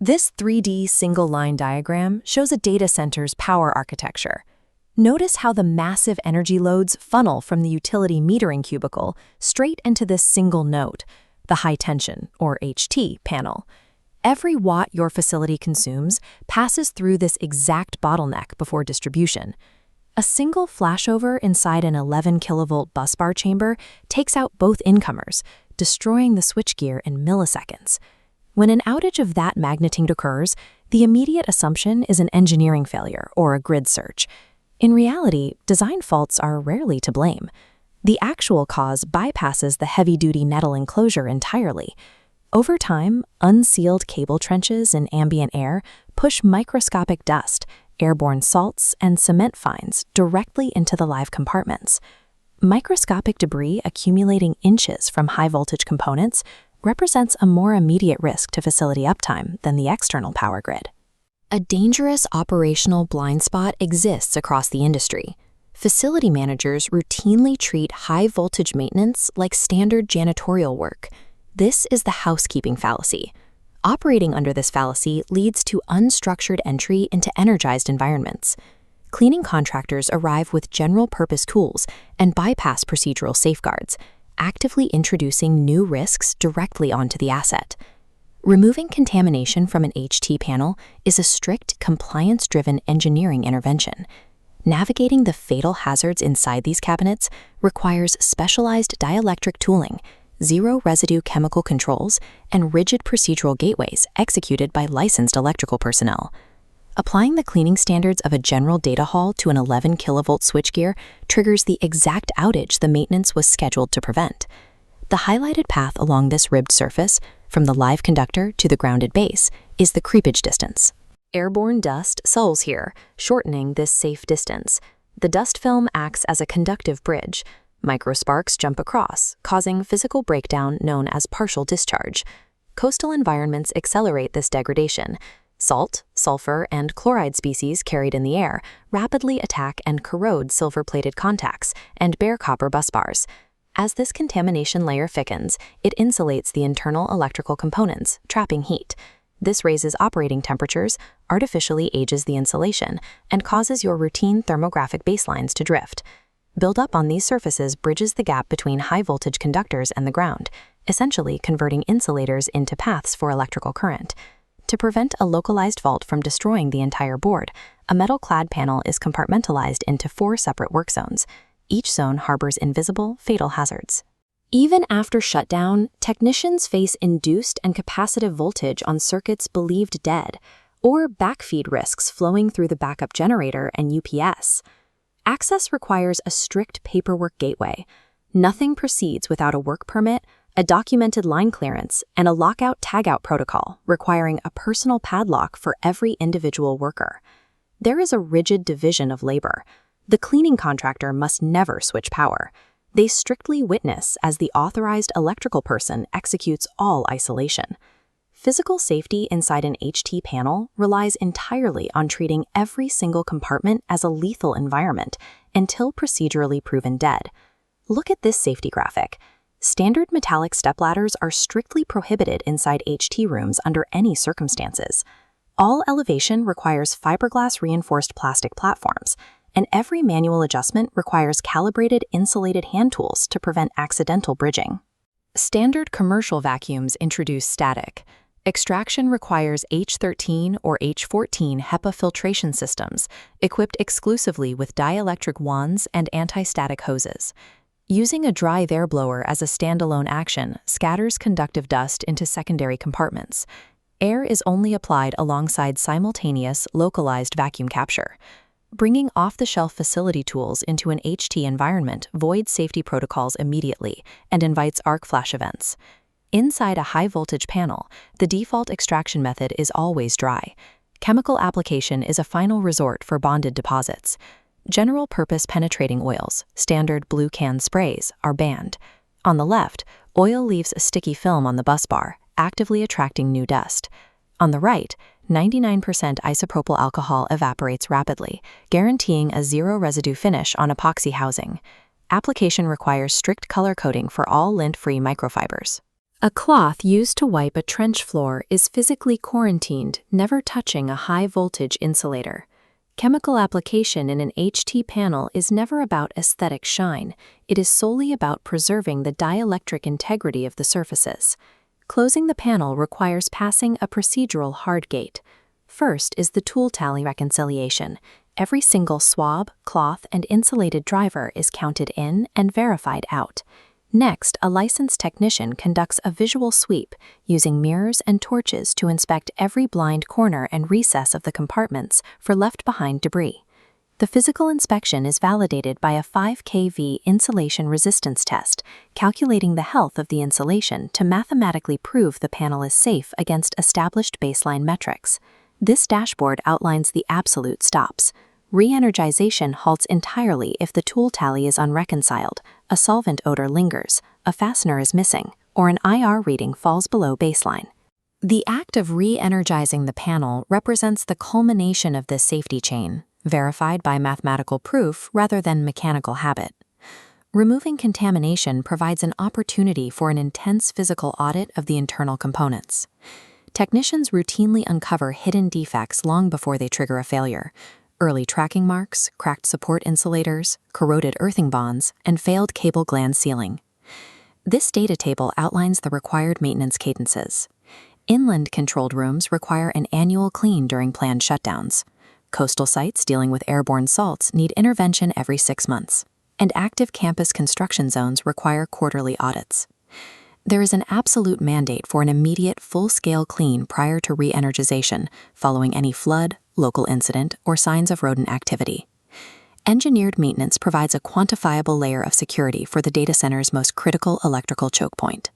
This 3D single-line diagram shows a data center's power architecture. Notice how the massive energy loads funnel from the utility metering cubicle straight into this single node, the high-tension, or HT, panel. Every watt your facility consumes passes through this exact bottleneck before distribution. A single flashover inside an 11 kilovolt busbar chamber takes out both incomers, destroying the switchgear in milliseconds. When an outage of that magnitude occurs, the immediate assumption is an engineering failure or a grid surge. In reality, design faults are rarely to blame. The actual cause bypasses the heavy-duty metal enclosure entirely. Over time, unsealed cable trenches in ambient air push microscopic dust, airborne salts, and cement fines directly into the live compartments. Microscopic debris accumulating inches from high-voltage components represents a more immediate risk to facility uptime than the external power grid. A dangerous operational blind spot exists across the industry. Facility managers routinely treat high-voltage maintenance like standard janitorial work. This is the housekeeping fallacy. Operating under this fallacy leads to unstructured entry into energized environments. Cleaning contractors arrive with general-purpose tools and bypass procedural safeguards, actively introducing new risks directly onto the asset. Removing contamination from an HT panel is a strict, compliance-driven engineering intervention. Navigating the fatal hazards inside these cabinets requires specialized dielectric tooling, zero-residue chemical controls, and rigid procedural gateways executed by licensed electrical personnel. Applying the cleaning standards of a general data hall to an 11 kilovolt switchgear triggers the exact outage the maintenance was scheduled to prevent. The highlighted path along this ribbed surface, from the live conductor to the grounded base, is the creepage distance. Airborne dust settles here, shortening this safe distance. The dust film acts as a conductive bridge. Microsparks jump across, causing physical breakdown known as partial discharge. Coastal environments accelerate this degradation. Salt, sulfur, and chloride species carried in the air rapidly attack and corrode silver-plated contacts and bare copper busbars. As this contamination layer thickens, it insulates the internal electrical components, trapping heat. This raises operating temperatures, artificially ages the insulation, and causes your routine thermographic baselines to drift. Build-up on these surfaces bridges the gap between high-voltage conductors and the ground, essentially converting insulators into paths for electrical current. To prevent a localized fault from destroying the entire board, a metal-clad panel is compartmentalized into 4 separate work zones. Each zone harbors invisible, fatal hazards. Even after shutdown, technicians face induced and capacitive voltage on circuits believed dead, or backfeed risks flowing through the backup generator and UPS. Access requires a strict paperwork gateway. Nothing proceeds without a work permit, a documented line clearance, and a lockout-tagout protocol requiring a personal padlock for every individual worker. There is a rigid division of labor. The cleaning contractor must never switch power. They strictly witness as the authorized electrical person executes all isolation. Physical safety inside an HT panel relies entirely on treating every single compartment as a lethal environment until procedurally proven dead. Look at this safety graphic. Standard metallic stepladders are strictly prohibited inside HT rooms under any circumstances. All elevation requires fiberglass-reinforced plastic platforms, and every manual adjustment requires calibrated insulated hand tools to prevent accidental bridging. Standard commercial vacuums introduce static. Extraction requires H13 or H14 HEPA filtration systems, equipped exclusively with dielectric wands and anti-static hoses. Using a dry air blower as a standalone action scatters conductive dust into secondary compartments. Air is only applied alongside simultaneous, localized vacuum capture. Bringing off-the-shelf facility tools into an HT environment voids safety protocols immediately and invites arc flash events. Inside a high-voltage panel, the default extraction method is always dry. Chemical application is a final resort for bonded deposits. General-purpose penetrating oils, standard blue can sprays, are banned. On the left, oil leaves a sticky film on the busbar, actively attracting new dust. On the right, 99% isopropyl alcohol evaporates rapidly, guaranteeing a zero-residue finish on epoxy housing. Application requires strict color coding for all lint-free microfibers. A cloth used to wipe a trench floor is physically quarantined, never touching a high-voltage insulator. Chemical application in an HT panel is never about aesthetic shine. It is solely about preserving the dielectric integrity of the surfaces. Closing the panel requires passing a procedural hard gate. First is the tool tally reconciliation. Every single swab, cloth, and insulated driver is counted in and verified out. Next, a licensed technician conducts a visual sweep using mirrors and torches to inspect every blind corner and recess of the compartments for left-behind debris. The physical inspection is validated by a 5 kV insulation resistance test, calculating the health of the insulation to mathematically prove the panel is safe against established baseline metrics. This dashboard outlines the absolute stops. Re-energization halts entirely if the tool tally is unreconciled, a solvent odor lingers, a fastener is missing, or an IR reading falls below baseline. The act of re-energizing the panel represents the culmination of this safety chain, verified by mathematical proof rather than mechanical habit. Removing contamination provides an opportunity for an intense physical audit of the internal components. Technicians routinely uncover hidden defects long before they trigger a failure. Early tracking marks, cracked support insulators, corroded earthing bonds, and failed cable gland sealing. This data table outlines the required maintenance cadences. Inland controlled rooms require an annual clean during planned shutdowns. Coastal sites dealing with airborne salts need intervention every 6 months. And active campus construction zones require quarterly audits. There is an absolute mandate for an immediate full-scale clean prior to re-energization, following any flood, local incident, or signs of rodent activity. Engineered maintenance provides a quantifiable layer of security for the data center's most critical electrical choke point.